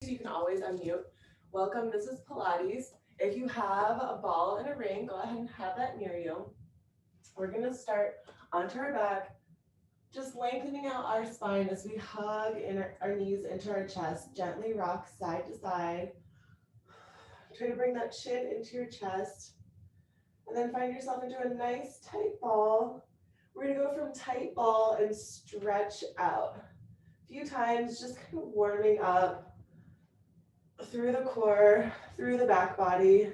You can always unmute. Welcome, this is Pilates. If you have a ball and a ring, go ahead and have that near you. We're gonna start onto our back, just lengthening out our spine as we hug in our knees into our chest. Gently rock side to side. Try to bring that chin into your chest. And then find yourself into a nice tight ball. We're gonna go from tight ball and stretch out. A few times, just kind of warming up through the core, through the back body.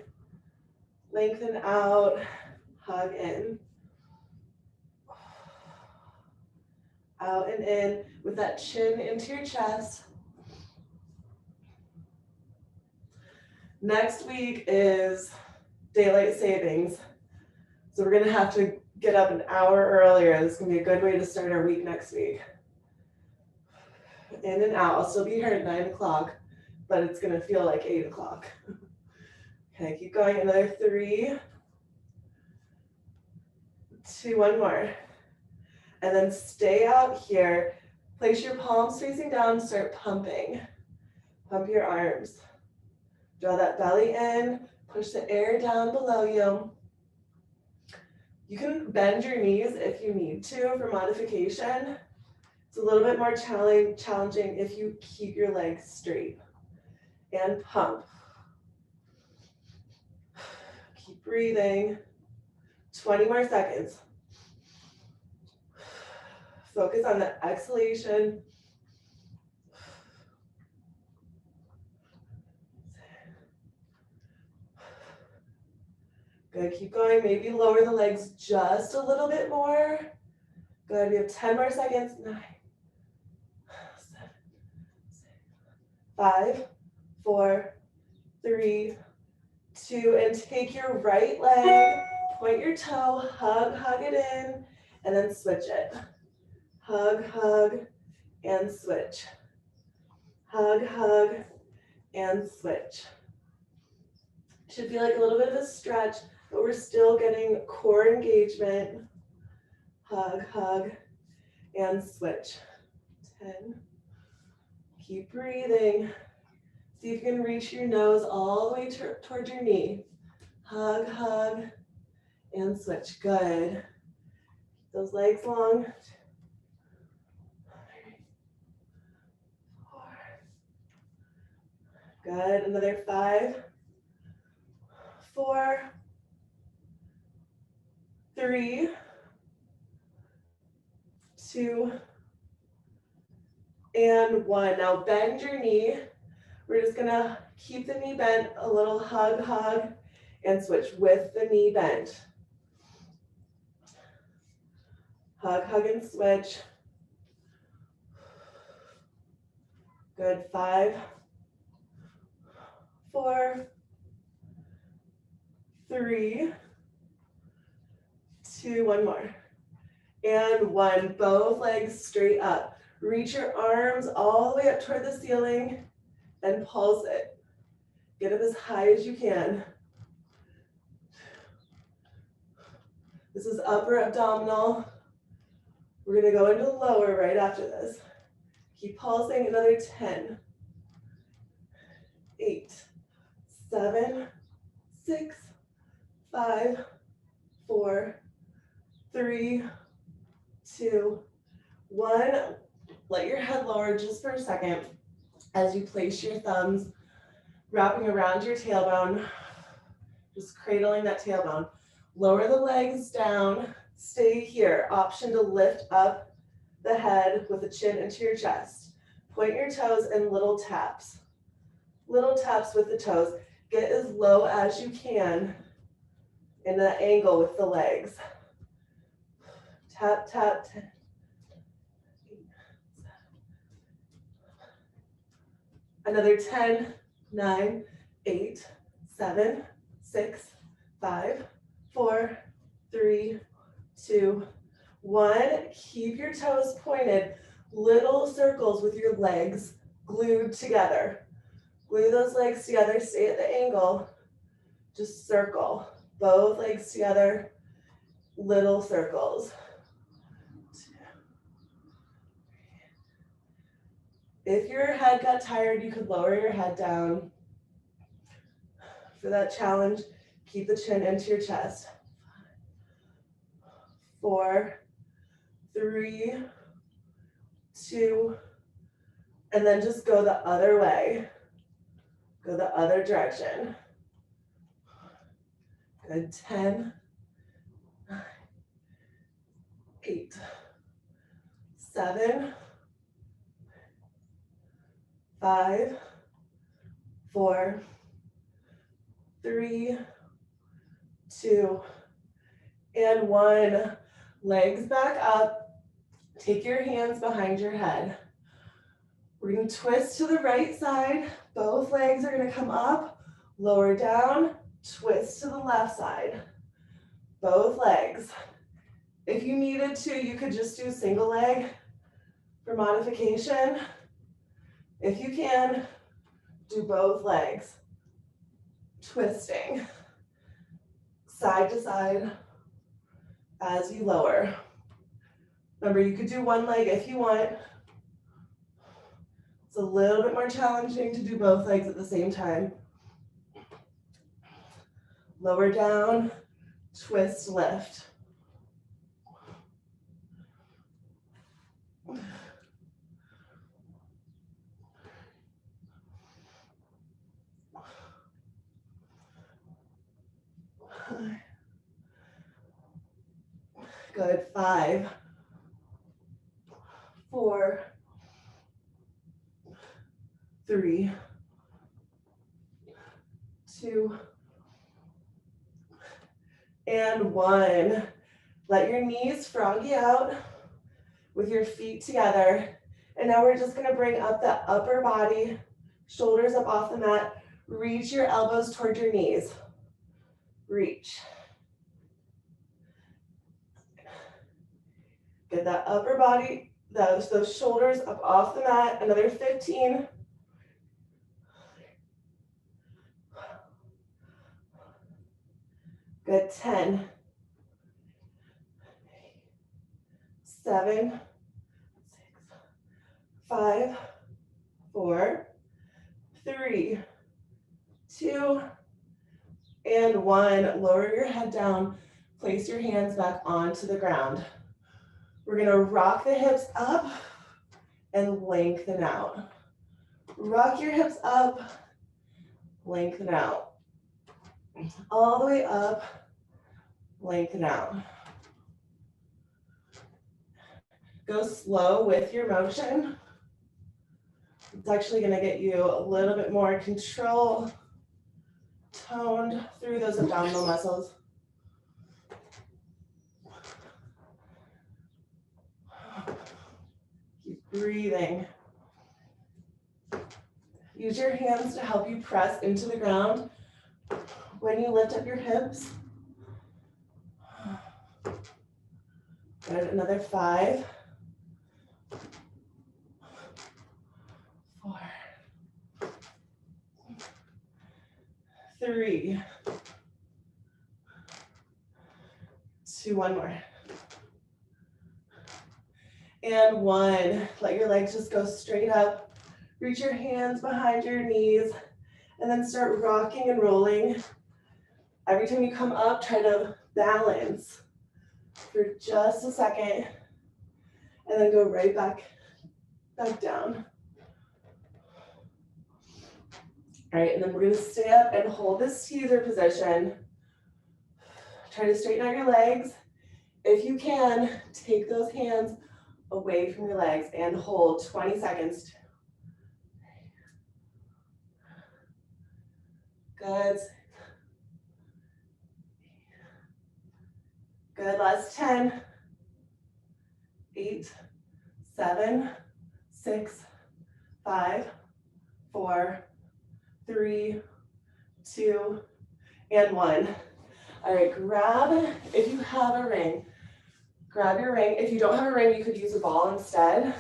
Lengthen out, hug in. Out and in with that chin into your chest. Next week is daylight savings. So we're gonna have to get up an hour earlier. This is gonna be a good way to start our week next week. In and out. I'll still be here at 9 o'clock, but it's gonna feel like 8 o'clock. Okay, keep going. Another 3, 2, one more. And then stay out here. Place your palms facing down, start pumping. Pump your arms. Draw that belly in, push the air down below you. You can bend your knees if you need to for modification. It's a little bit more challenging if you keep your legs straight. And pump. Keep breathing. 20 more seconds. Focus on the exhalation. Good, keep going. Maybe lower the legs just a little bit more. Good, we have 10 more seconds. 9, 7, 6, 5, 4, 3, 2, and take your right leg, point your toe, hug it in, and then switch it. Hug, and switch. Hug, and switch. Should feel like a little bit of a stretch, but we're still getting core engagement. Hug, and switch. 10. Keep breathing. See if you can reach your nose all the way towards your knee. Hug, and switch. Good. Keep those legs long. 3, 4. Good. Another 5, 4, 3, 2, and 1. Now bend your knee. We're just gonna keep the knee bent, a little hug, and switch with the knee bent. Hug, and switch. Good. 5, 4, 3, 2, one more. And 1. Both legs straight up. Reach your arms all the way up toward the ceiling and pulse it. Get up as high as you can. This is upper abdominal. We're gonna go into lower right after this. Keep pulsing. Another 10, 8, 7, 6, 5, 4, 3, 2, 1. Let your head lower just for a second as you place your thumbs wrapping around your tailbone, just cradling that tailbone. Lower the legs down, stay here. Option to lift up the head with the chin into your chest. Point your toes in little taps. Little taps with the toes. Get as low as you can in that angle with the legs. Tap, tap, 10. 8, 7. Another 10, 9, 8, 7, 6, 5, 4, 3, 2, 1. Keep your toes pointed. Little circles with your legs glued together. Glue those legs together. Stay at the angle. Just circle. Both legs together. Little circles. If your head got tired, you could lower your head down. For that challenge, keep the chin into your chest. 4, 3, 2, and then just go the other way. Go the other direction. Good. 10, 9, 8, 7, 5, 4, 3, 2, and 1. Legs back up. Take your hands behind your head. We're going to twist to the right side. Both legs are going to come up, lower down, twist to the left side. Both legs. If you needed to, you could just do single leg for modification. If you can, do both legs. Twisting. Side to side as you lower. Remember, you could do one leg if you want. It's a little bit more challenging to do both legs at the same time. Lower down, twist, lift. Good. 5, 4, 3, 2, and 1. Let your knees froggy out with your feet together. And now we're just going to bring up the upper body, shoulders up off the mat. Reach your elbows toward your knees. Reach. Get that upper body, those shoulders up off the mat. Another 15. Good. 10. 7, 6, 5, 4, 3, 2, and 1. Lower your head down. Place your hands back onto the ground. We're going to rock the hips up and lengthen out. Rock your hips up, lengthen out. All the way up, lengthen out. Go slow with your motion. It's actually going to get you a little bit more control, toned through those abdominal muscles. Keep breathing. Use your hands to help you press into the ground when you lift up your hips. Good. Another 5, 4, 3, 2, one more. And 1. Let your legs just go straight up. Reach your hands behind your knees and then start rocking and rolling. Every time you come up, try to balance for just a second and then go right back down. All right, and then we're going to stay up and hold this teaser position. Try to straighten out your legs. If you can, take those hands away from your legs and hold 20 seconds. Good. Good, last 10, 8, 7, 6, 5, 4, 3, 2, and 1. All right, grab, if you have a ring, grab your ring. If you don't have a ring, you could use a ball instead,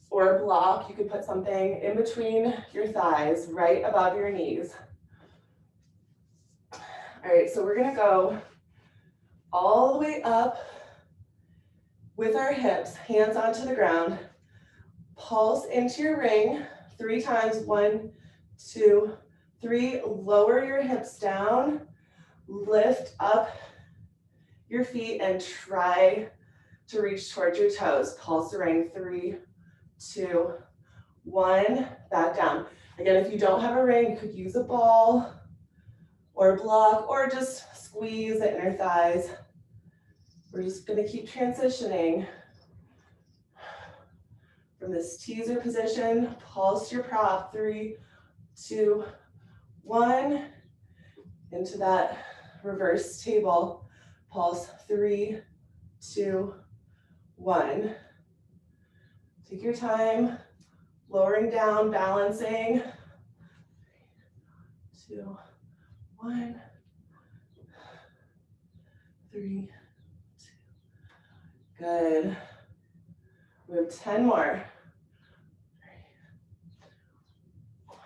or a block. You could put something in between your thighs, right above your knees. All right, so we're gonna go all the way up with our hips, hands onto the ground. Pulse into your ring 3 times. 1, 2, 3. Lower your hips down. Lift up your feet and try to reach towards your toes. Pulse the ring. 3, 2, 1. Back down. Again, if you don't have a ring, you could use a ball or a block or just squeeze the inner thighs. We're just going to keep transitioning from this teaser position. Pulse your prop. 3, 2, 1. Into that reverse table. Pulse. 3, 2, 1. Take your time. Lowering down, balancing. 2, 1. 3, 2. Good. We have 10 more. 3, 1.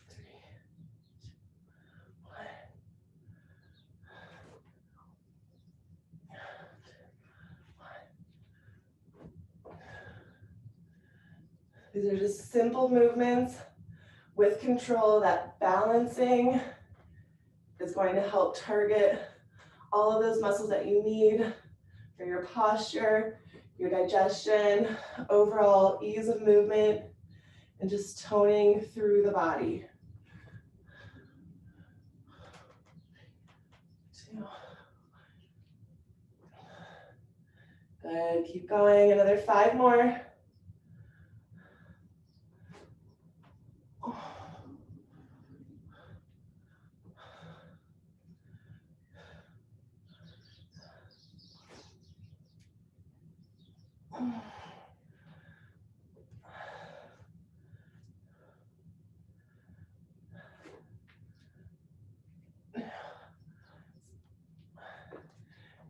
3, 2, 1. These are just simple movements with control. That balancing is going to help target all of those muscles that you need for your posture, your digestion, overall ease of movement, and just toning through the body. 2. Good, keep going, another 5 more.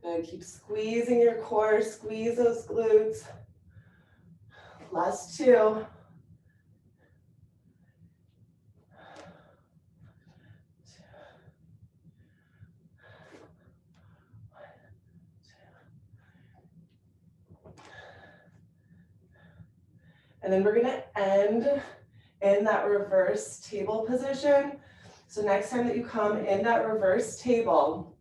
Good, keep squeezing your core, squeeze those glutes. Last 2. And then we're gonna end in that reverse table position. So next time that you come in that reverse table,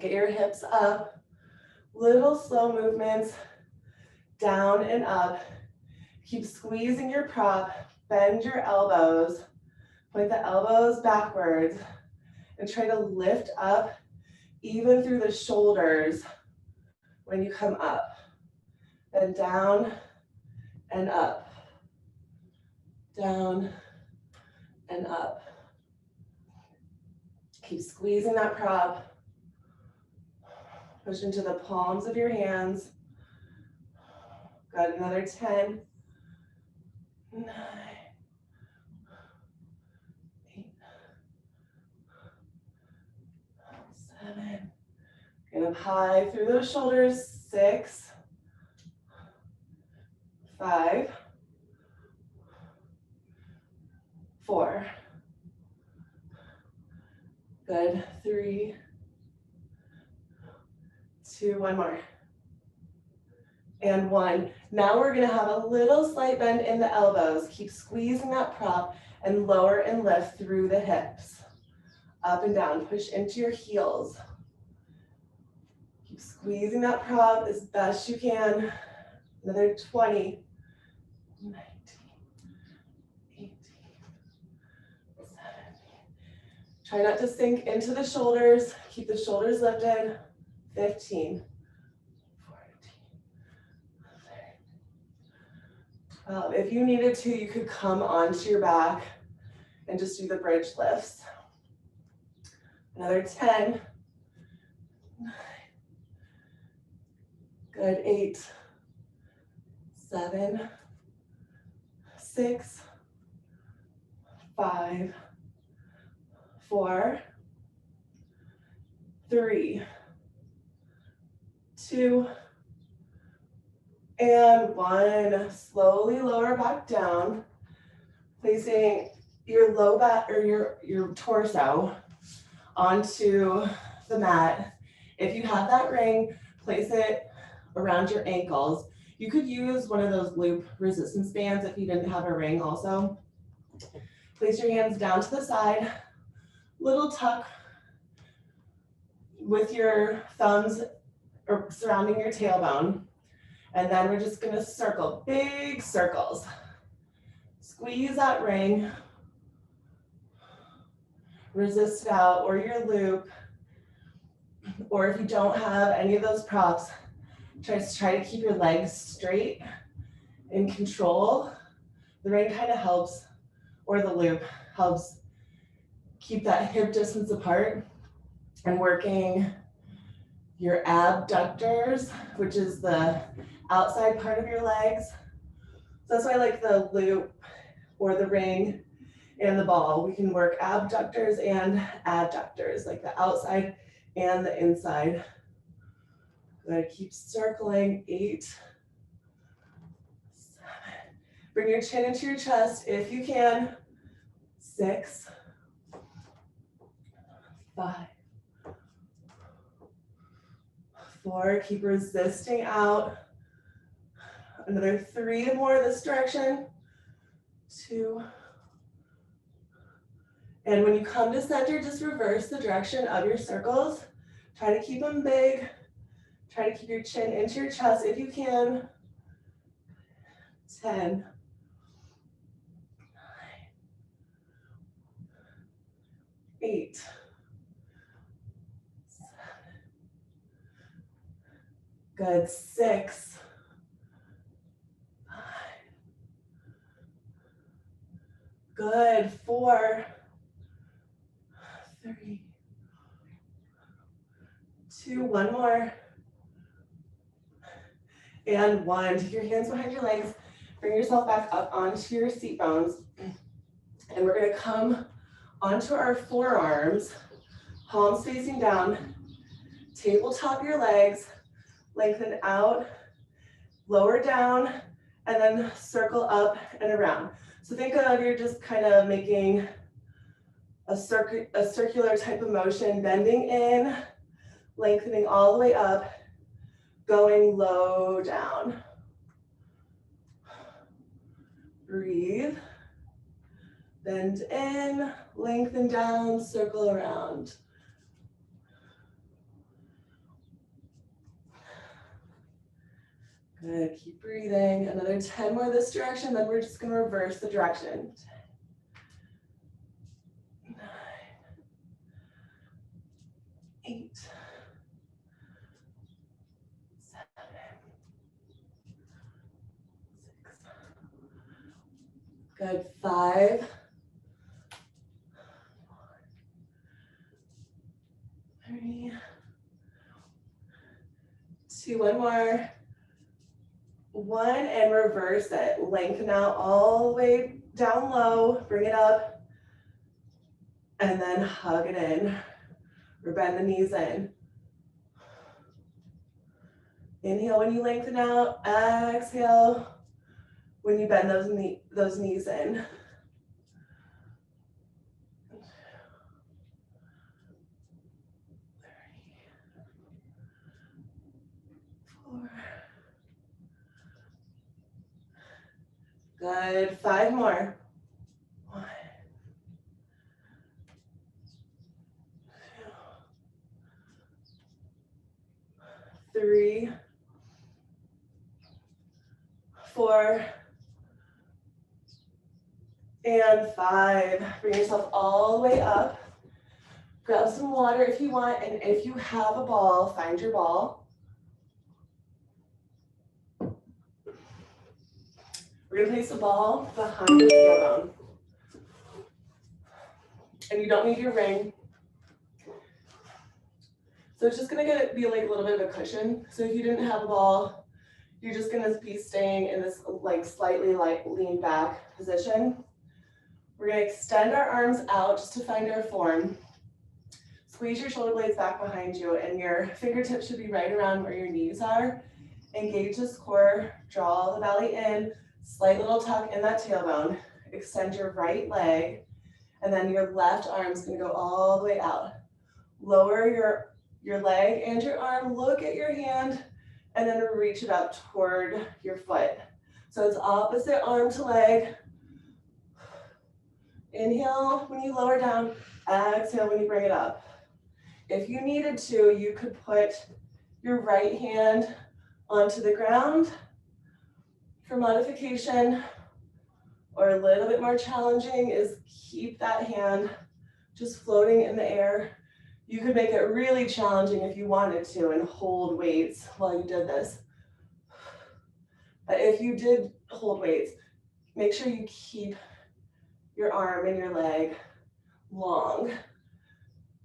get your hips up, little slow movements, down and up. Keep squeezing your prop, bend your elbows, point the elbows backwards, and try to lift up even through the shoulders when you come up. Then down and up, down and up. Keep squeezing that prop. Push into the palms of your hands. Got another 10, 9, 8, 7. Get up high through those shoulders. 6, 5, 4. Good. 3, 2, 1 more. And 1. Now we're gonna have a little slight bend in the elbows. Keep squeezing that prop and lower and lift through the hips. Up and down, push into your heels. Keep squeezing that prop as best you can. Another 20, 19, 18, 17. Try not to sink into the shoulders. Keep the shoulders lifted. 15, 14, 13, 12. If you needed to, you could come onto your back and just do the bridge lifts. Another 10. 9. Good. 8, 7, 6, 5, 4, 3, 2, and 1. Slowly lower back down, placing your low back or your torso onto the mat. If you have that ring, place it around your ankles. You could use one of those loop resistance bands if you didn't have a ring also. Place your hands down to the side, little tuck with your thumbs or surrounding your tailbone. And then we're just gonna circle, big circles. Squeeze that ring, resist it out, or your loop. Or if you don't have any of those props, try to keep your legs straight, in control. The ring kind of helps, or the loop helps keep that hip distance apart and working your abductors, which is the outside part of your legs. So that's why I like the loop or the ring and the ball. We can work abductors and adductors, like the outside and the inside. Good, keep circling, 8, 7. Bring your chin into your chest if you can. 6, 5, 4, keep resisting out. Another 3 more this direction. 2. And when you come to center, just reverse the direction of your circles. Try to keep them big. Try to keep your chin into your chest if you can. 10, 9, 8, 7. Good, 6, 5. Good, 4, 3, 2, one more. And 1. Take your hands behind your legs. Bring yourself back up onto your seat bones. And we're going to come onto our forearms, palms facing down, tabletop your legs, lengthen out, lower down, and then circle up and around. So think of you're just kind of making a circular type of motion, bending in, lengthening all the way up, going low down. Breathe. Bend in, lengthen down, circle around. Good, keep breathing. Another 10 more this direction, then we're just gonna reverse the direction. 10, 9, 8, 7, 6. Good, 5, 4, 3, 2, one more. 1, and reverse it. Lengthen out all the way down low, bring it up, and then hug it in, or bend the knees in. Inhale when you lengthen out, exhale when you bend those knees in. 4. Good, 5 more. 1, 2, 3, 4, and 5. Bring yourself all the way up. Grab some water if you want, and if you have a ball, find your ball. We're gonna place the ball behind your tailbone. And you don't need your ring. So it's just gonna be like a little bit of a cushion. So if you didn't have a ball, you're just gonna be staying in this like slightly lean back position. We're gonna extend our arms out just to find our form. Squeeze your shoulder blades back behind you, and your fingertips should be right around where your knees are. Engage this core, draw the belly in, slight little tuck in that tailbone. Extend your right leg, and then your left arm is gonna go all the way out. Lower your leg and your arm, look at your hand, and then reach it up toward your foot. So it's opposite arm to leg. Inhale when you lower down, exhale when you bring it up. If you needed to, you could put your right hand onto the ground for modification, or a little bit more challenging is keep that hand just floating in the air. You could make it really challenging if you wanted to and hold weights while you did this. But if you did hold weights, make sure you keep your arm and your leg long,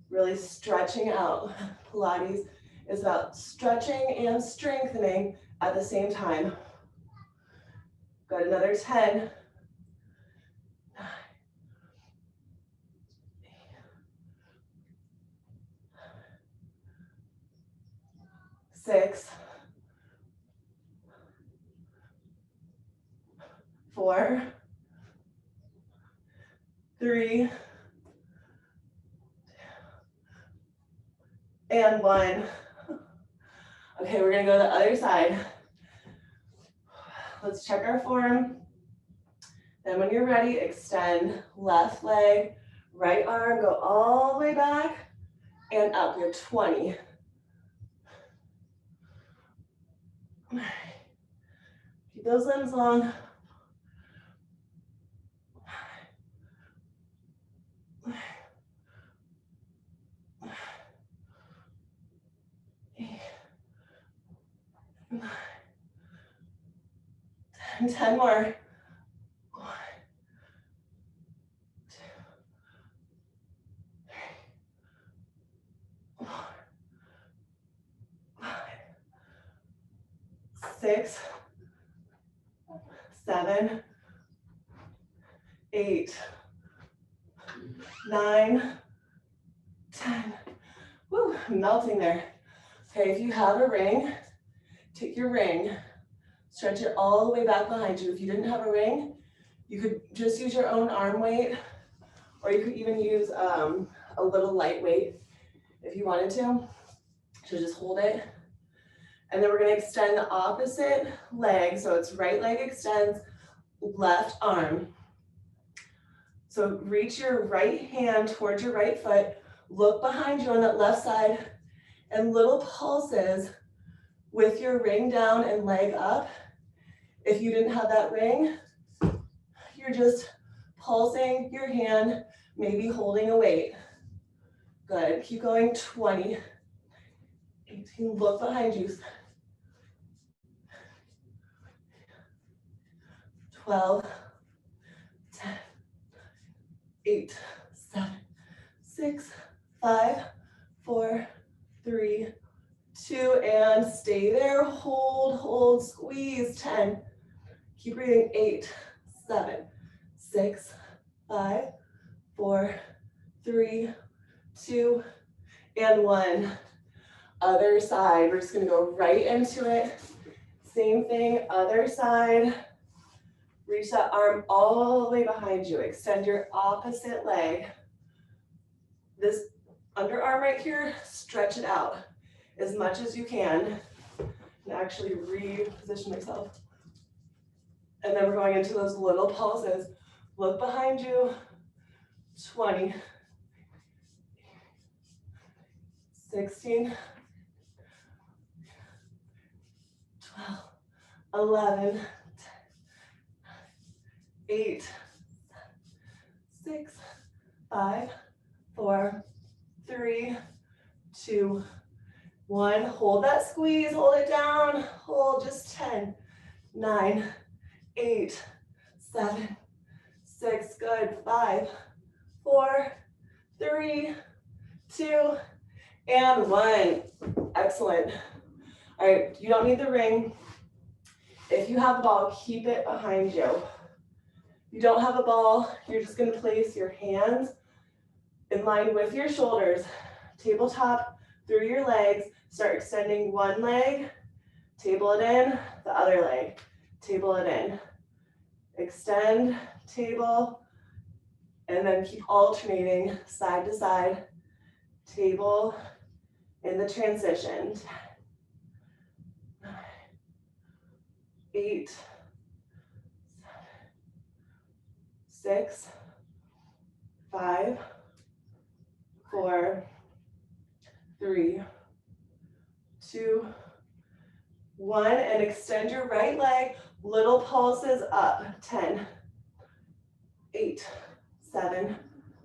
really stretching out. Pilates is about stretching and strengthening at the same time. Got another 10. 9. 6. 4. 3. And 1. Okay, we're gonna go to the other side. Let's check our form. Then when you're ready, extend left leg, right arm, go all the way back and up. We have 20. Keep those limbs long. 10 more. 1, 2, 3, 4, 5, 6, 7, 8, 9, 10. Woo, melting there. Okay, if you have a ring, take your ring, stretch it all the way back behind you. If you didn't have a ring, you could just use your own arm weight, or you could even use a little lightweight if you wanted to. So just hold it. And then we're gonna extend the opposite leg. So it's right leg extends, left arm. So reach your right hand towards your right foot, look behind you on that left side, and little pulses with your ring down and leg up. If you didn't have that ring, you're just pulsing your hand, maybe holding a weight. Good, keep going, 20. 18, look behind you. 12, 10, 8, 7, 6, 5, 4, 3, 2, and stay there. Hold, hold, squeeze. 10. Keep breathing. 8, 7, 6, 5, 4, 3, 2, and 1. Other side. We're just going to go right into it. Same thing, other side. Reach that arm all the way behind you. Extend your opposite leg. This underarm right here, stretch it out as much as you can. And actually reposition myself. And then we're going into those little pulses. Look behind you. 20. 16. 12. 11. 8, 6, 5, 4, 3, 2, 1. Hold that squeeze, hold it down. Hold just 10, 9, 8, 7, 6. Good. 5, 4, 3, 2, and 1. Excellent. All right, you don't need the ring. If you have a ball, keep it behind you. If you don't have a ball, you're just going to place your hands in line with your shoulders. Tabletop through your legs. Start extending one leg. Table it in. The other leg. Table it in. Extend, table, and then keep alternating side to side. Table in the transition. 9, 8, 6, 5, 4, 3, 2, 1, and extend your right leg. Little pulses up. 10, 8, 7,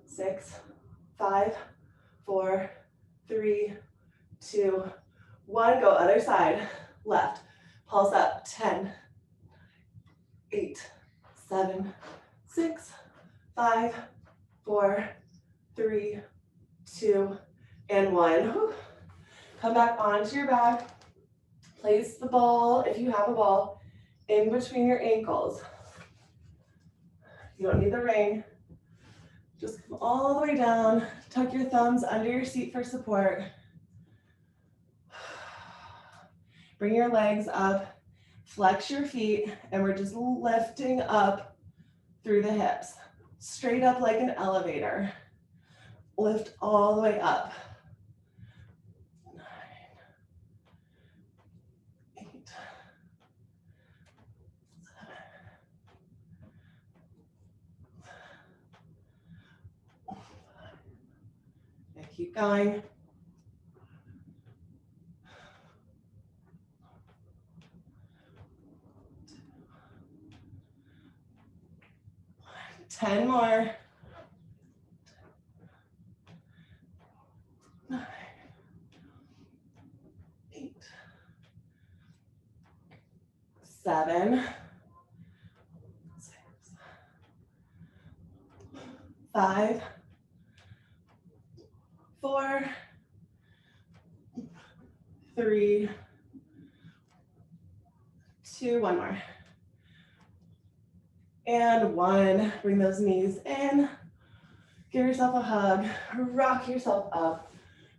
6, 5, 4, 3, 2, 1. Go other side. Left. Pulse up. 10, 8, 7, 6, 5, 4, 3, 2, and 1. Whew. Come back onto your back. Place the ball, if you have a ball, in between your ankles. You don't need the ring. Just come all the way down. Tuck your thumbs under your seat for support. Bring your legs up. Flex your feet, and we're just lifting up through the hips. Straight up like an elevator. Lift all the way up. 9, 8, 7, 5. And keep going. 10 more. 9, 8, 7, 6, 5, 4, 3, 2, one more. And 1. Bring those knees in. Give yourself a hug. Rock yourself up.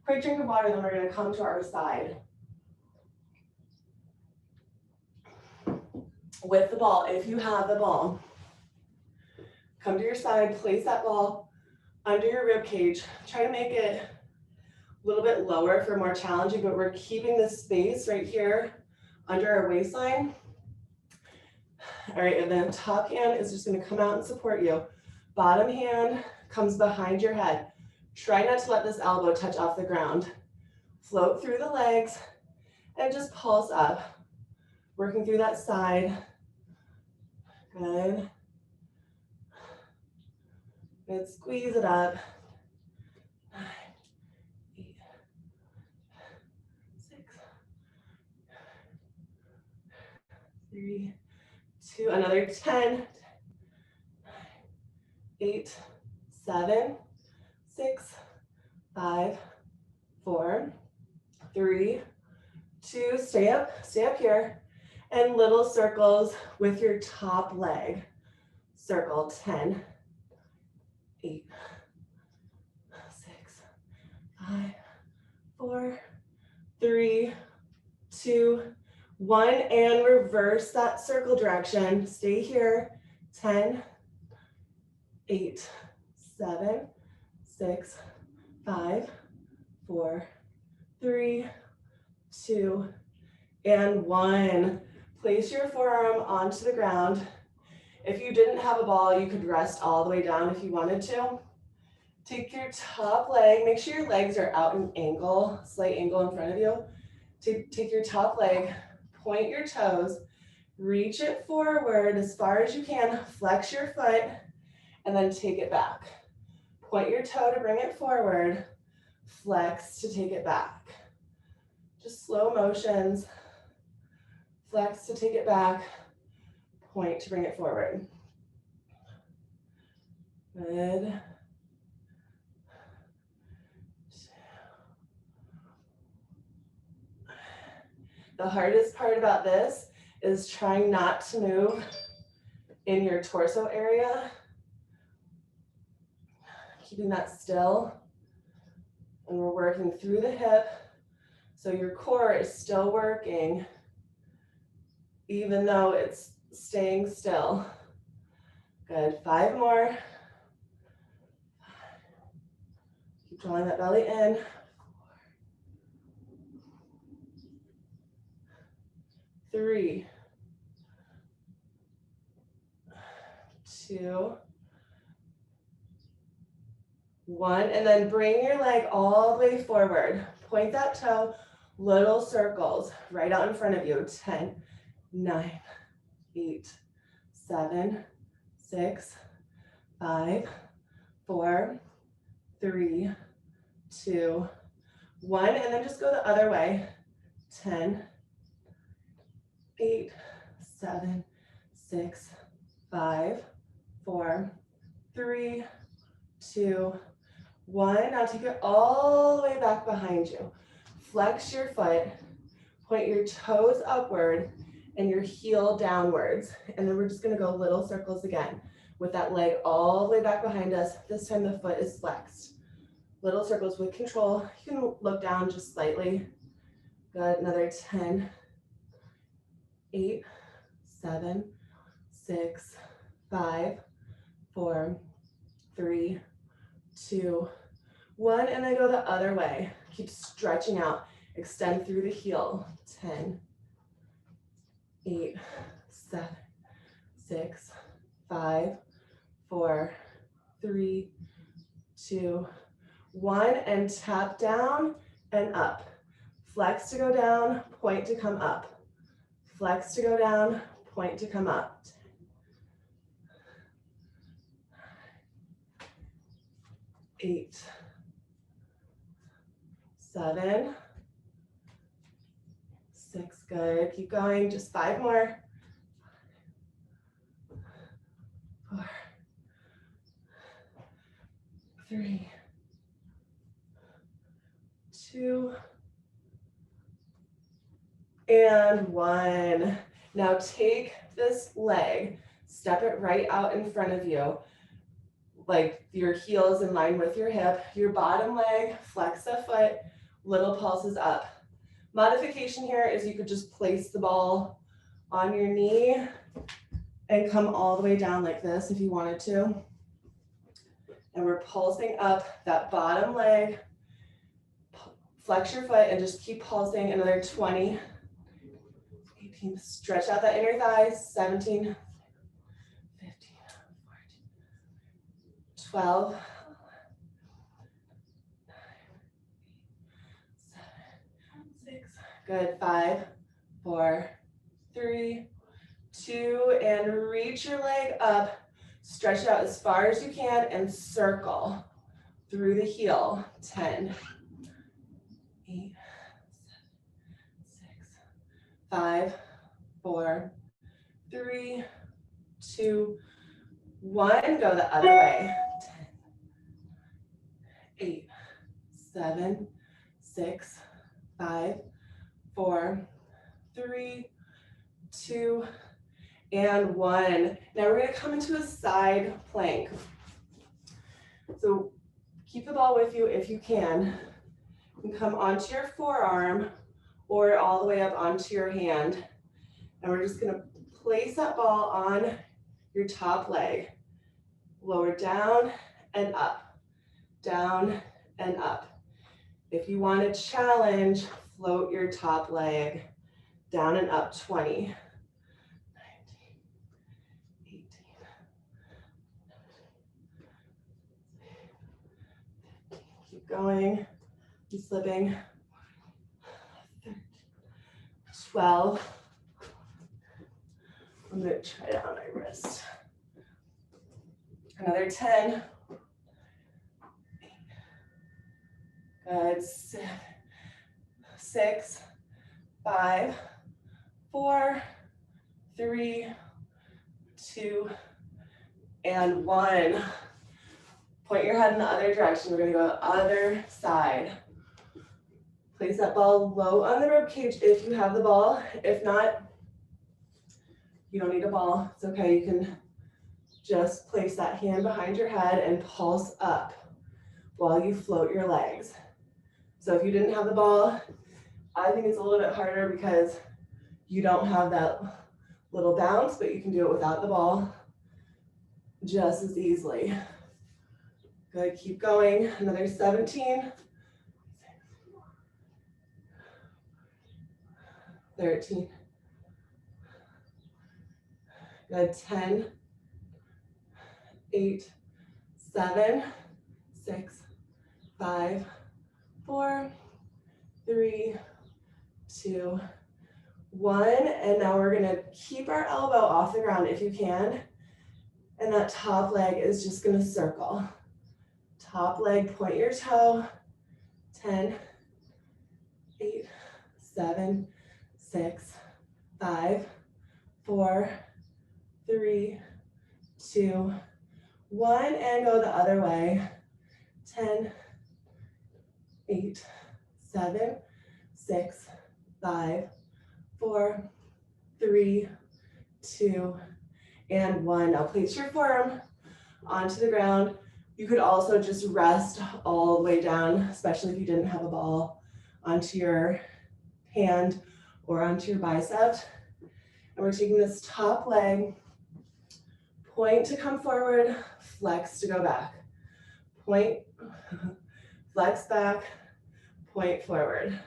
Quick drink of water, then we're going to come to our side. With the ball, if you have the ball, come to your side, place that ball under your rib cage. Try to make it a little bit lower for more challenging, but we're keeping this space right here under our waistline. All right, and then top hand is just going to come out and support you. Bottom hand comes behind your head. Try not to let this elbow touch off the ground. Float through the legs and just pulse up. Working through that side. Good. Good, squeeze it up. 9, 8, 6, 3, 2, another 10, 8, 7, 6, 5, 4, 3, 2, stay up here, and little circles with your top leg. Circle. 10, 8, 6, 5, 4, 3, 2, 1, and reverse that circle direction. Stay here. 10, 8, 7, 6, 5, 4, 3, 2, and 1. Place your forearm onto the ground. If you didn't have a ball, you could rest all the way down if you wanted to. Take your top leg, make sure your legs are out an angle, slight angle in front of you. Take your top leg, point your toes, reach it forward as far as you can, flex your foot, and then take it back. Point your toe to bring it forward, flex to take it back. Just slow motions, flex to take it back, point to bring it forward. Good. The hardest part about this is trying not to move in your torso area. Keeping that still. And we're working through the hip. So your core is still working, even though it's staying still. Good. 5 more. Keep drawing that belly in. 3, 2, 1, and then bring your leg all the way forward. Point that toe, little circles right out in front of you. 10, 9, 8, 7, 6, 5, 4, 3, 2, 1, and then just go the other way. 10, 8, 7, 6, 5, 4, 3, 2, 1. Now take it all the way back behind you. Flex your foot, point your toes upward and your heel downwards. And then we're just gonna go little circles again with that leg all the way back behind us. This time the foot is flexed. Little circles with control. You can look down just slightly. Good, another 10, 8, 7, 6, 5, 4, 3, 2, 1, and then go the other way. Keep stretching out. Extend through the heel. 10, 8, 7, 6, 5, 4, 3, 2, 1, and tap down and up. Flex to go down, point to come up. Flex to go down, point to come up. 8, 7, 6, good. Keep going, just 5 more. 4, 3, 2, and 1. Now take this leg, step it right out in front of you, like your heel is in line with your hip. Your bottom leg, flex the foot, little pulses up. Modification here is you could just place the ball on your knee and come all the way down like this if you wanted to. And we're pulsing up that bottom leg. Flex your foot and just keep pulsing. Another 20, 18, stretch out that inner thighs. 17, 15, 14, 12, 9, 7, 6, good, 5, 4, 3, 2, and reach your leg up. Stretch it out as far as you can and circle through the heel. 10, 8, 7, 6, 5, 4, 3, 2, 1. Go the other way. 10, 8, 7, 6, 5, 4, 3, 2, and 1. Now we're going to come into a side plank. So keep the ball with you if you can. You can come onto your forearm or all the way up onto your hand. And we're just going to place that ball on your top leg. Lower down and up. Down and up. If you want to challenge, float your top leg down and up. 20. 19, 18, 15. Keep going. Keep slipping. 13, 12. I'm going to try it on my wrist. Another 10. 8. Good. 7, 6, 5, 4, 3, 2, and 1. Point your head in the other direction. We're going to go the other side. Place that ball low on the rib cage if you have the ball. If not, you don't need a ball. It's okay. You can just place that hand behind your head and pulse up while you float your legs. So if you didn't have the ball, I think it's a little bit harder because you don't have that little bounce, but you can do it without the ball just as easily. Good, keep going. Another 17. 13. Good, 10. 8, 7, 6, 5, 4, 3, 2, 1. And now we're gonna keep our elbow off the ground if you can. And that top leg is just gonna circle. Top leg, point your toe. 10, 8, 7, 6, 5, 4, 3, 2, 1. And go the other way. 10, 8, 7, 6, 5, 4, 3, 2, and 1. Now place your forearm onto the ground. You could also just rest all the way down, especially if you didn't have a ball, onto your hand or onto your bicep. And we're taking this top leg, point to come forward, flex to go back. Point, flex back, point forward.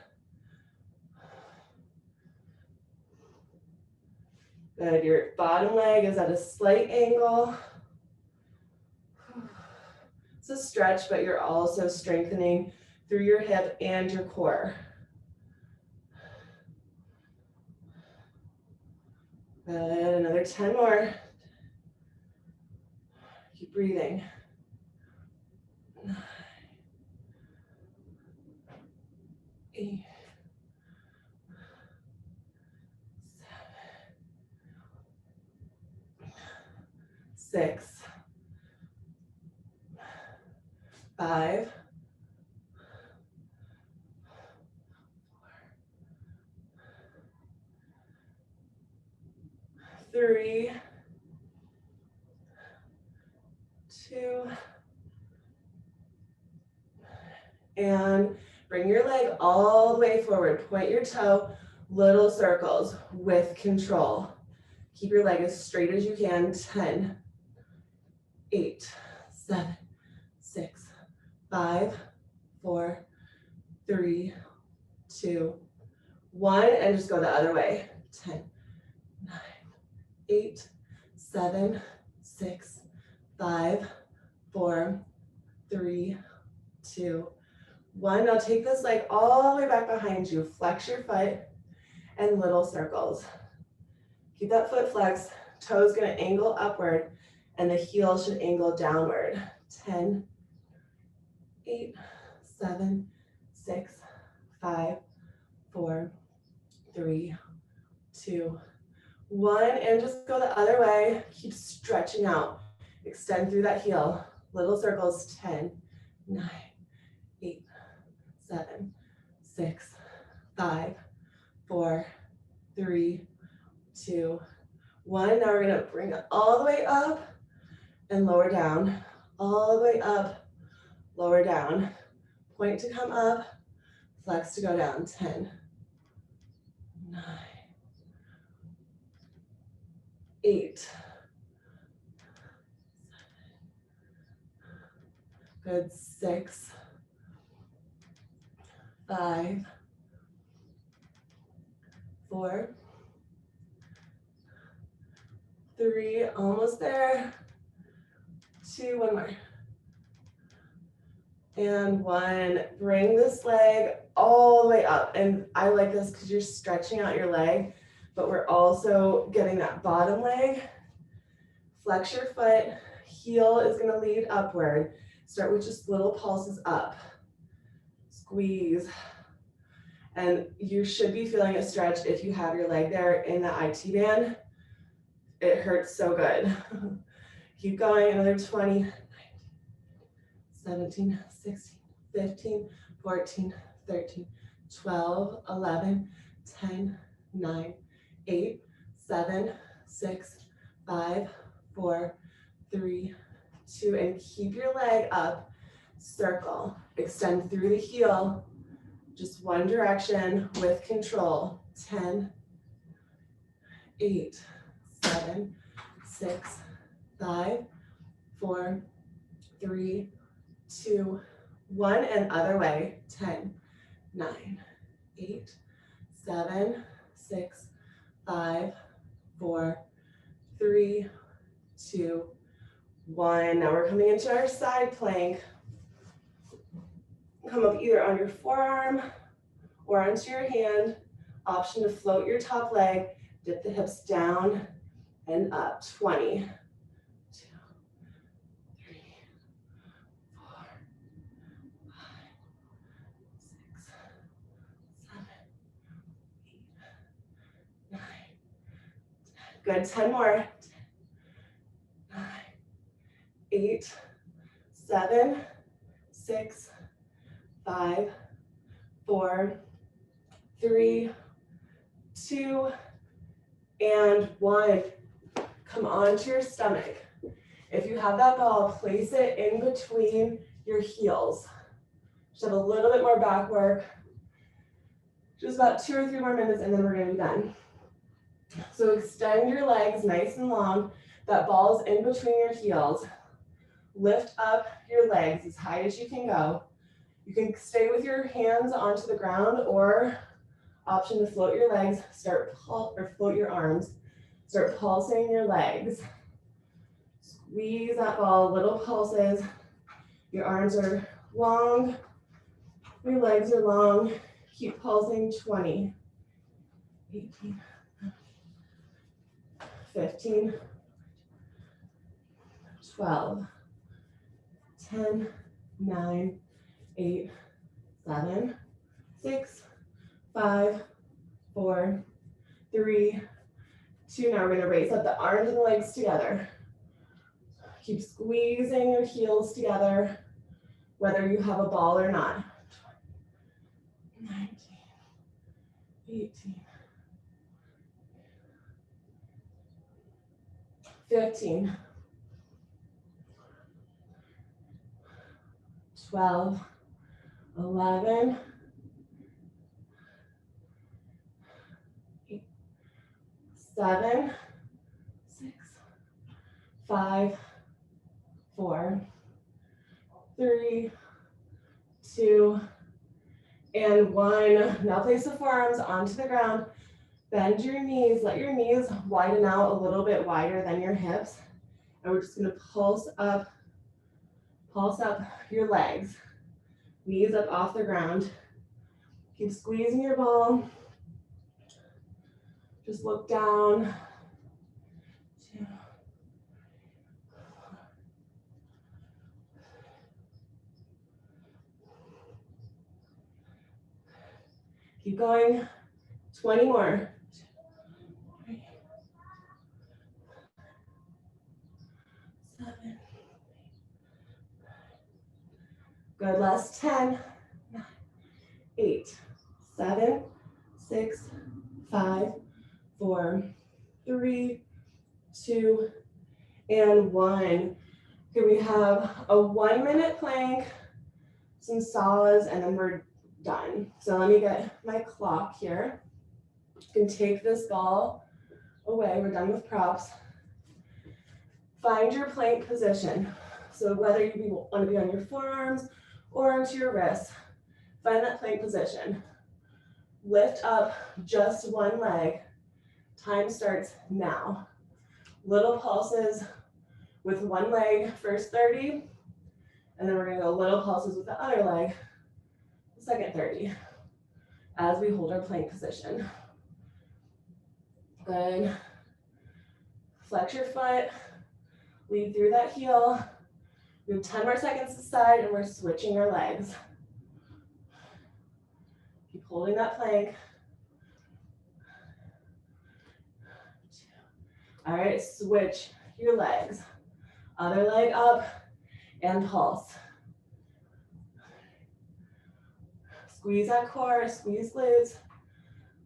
Good, your bottom leg is at a slight angle. It's a stretch, but you're also strengthening through your hip and your core. Good, another 10 more. Keep breathing. 9, 8, 6, 5, 3, 2, and bring your leg all the way forward. Point your toe, little circles with control. Keep your leg as straight as you can. 10, 8, 7, 6, 5, 4, 3, 2, 1, and just go the other way. 10, 9, 8, 7, 6, 5, 4, 3, 2, 1. Now take this leg all the way back behind you. Flex your foot and little circles. Keep that foot flexed. Toe's gonna angle upward and the heel should angle downward. 10, 8, 7, 6, 5, 4, 3, 2, 1. And just go the other way. Keep stretching out. Extend through that heel. Little circles. 10, 9, 8, 7, 6, 5, 4, 3, 2, 1. Now we're gonna bring it all the way up and lower down. All the way up, lower down. Point to come up, flex to go down. 10, 9, 8, 7, good, 6, 5, 4, 3, almost there. 2, one more. And 1. Bring this leg all the way up. And I like this because you're stretching out your leg, but we're also getting that bottom leg. Flex your foot. Heel is going to lead upward. Start with just little pulses up. Squeeze. And you should be feeling a stretch if you have your leg there in the IT band. It hurts so good. Keep going, another 20, 19, 17, 16, 15, 14, 13, 12, 11, 10, 9, 8, 7, 6, 5, 4, 3, 2, and keep your leg up, circle, extend through the heel, just one direction with control. 10, 8, 7, 6, 5, 4, 3, 2, 1, and other way. 10, 9, 8, 7, 6, 5, 4, 3, 2, 1. Now we're coming into our side plank. Come up either on your forearm or onto your hand. Option to float your top leg, dip the hips down and up. 20, 2, 3, 4, 5, 6, 7, 8, 9, 10. Good, 10 more. 10, 9, 8, 7, 6, 5, 4, 3, 2, and 1. Come onto your stomach. If you have that ball, place it in between your heels. Just have a little bit more back work. Just about 2 or 3 more minutes and then we're gonna be done. So extend your legs nice and long. That ball's in between your heels. Lift up your legs as high as you can go. You can stay with your hands onto the ground or option to float your legs, or float your arms. Start pulsing your legs. Squeeze that ball, little pulses. Your arms are long, your legs are long. Keep pulsing. 20, 18, 15, 12, 10, 9, 8, 7, 6, 5, 4, 3, 2. Now we're going to raise up the arms and the legs together. Keep squeezing your heels together, whether you have a ball or not. 19, 18, 15, 12, 11, 7, 6, 5, 4, 3, 2, and 1. Now place the forearms onto the ground. Bend your knees. Let your knees widen out a little bit wider than your hips. And we're just going to pulse up your legs. Knees up off the ground. Keep squeezing your ball. Just look down. 2. Keep going. 20 more. 2, 3, 7. Good. Last 10, 9, 8, 7, 6, 5, 4, 3, 2, and 1. Okay, we have a 1-minute plank, some saws, and then we're done. So let me get my clock here. You can take this ball away. We're done with props. Find your plank position. So whether you want to be on your forearms or onto your wrists, find that plank position. Lift up just one leg. Time starts now. Little pulses with one leg, first 30, and then we're gonna go little pulses with the other leg, the second 30, as we hold our plank position. Good. Flex your foot, lead through that heel. We have 10 more seconds to side and we're switching our legs. Keep holding that plank. All right, switch your legs. Other leg up and pulse. Squeeze that core, squeeze glutes.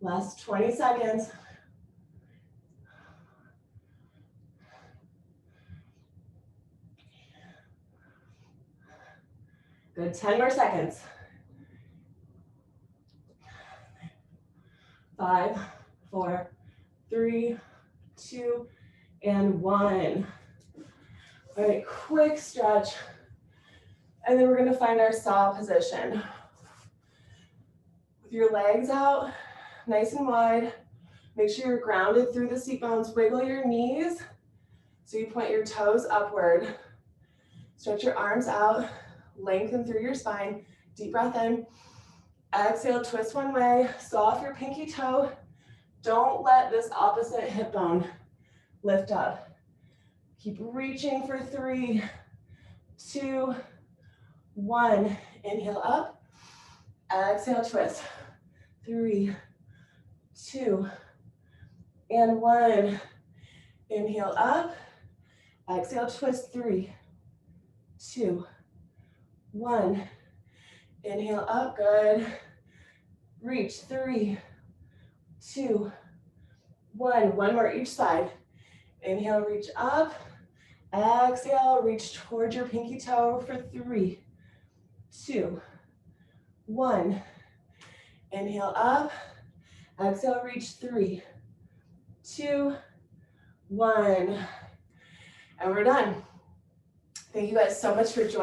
Last 20 seconds. Good, 10 more seconds. 5, 4, 3, 2, and 1. All right, quick stretch. And then we're gonna find our saw position. With your legs out, nice and wide. Make sure you're grounded through the seat bones. Wiggle your knees so you point your toes upward. Stretch your arms out, lengthen through your spine. Deep breath in. Exhale, twist one way, saw off your pinky toe. Don't let this opposite hip bone lift up. Keep reaching for 3, 2, 1. Inhale up. Exhale, twist. 3, 2, and 1. Inhale up. Exhale, twist. 3, 2, 1. Inhale up, good. Reach, 3, 2, 1. One more each side. Inhale, reach up. Exhale, reach towards your pinky toe for 3, 2, 1. Inhale up. Exhale, reach 3, 2, 1. And we're done. Thank you guys so much for joining.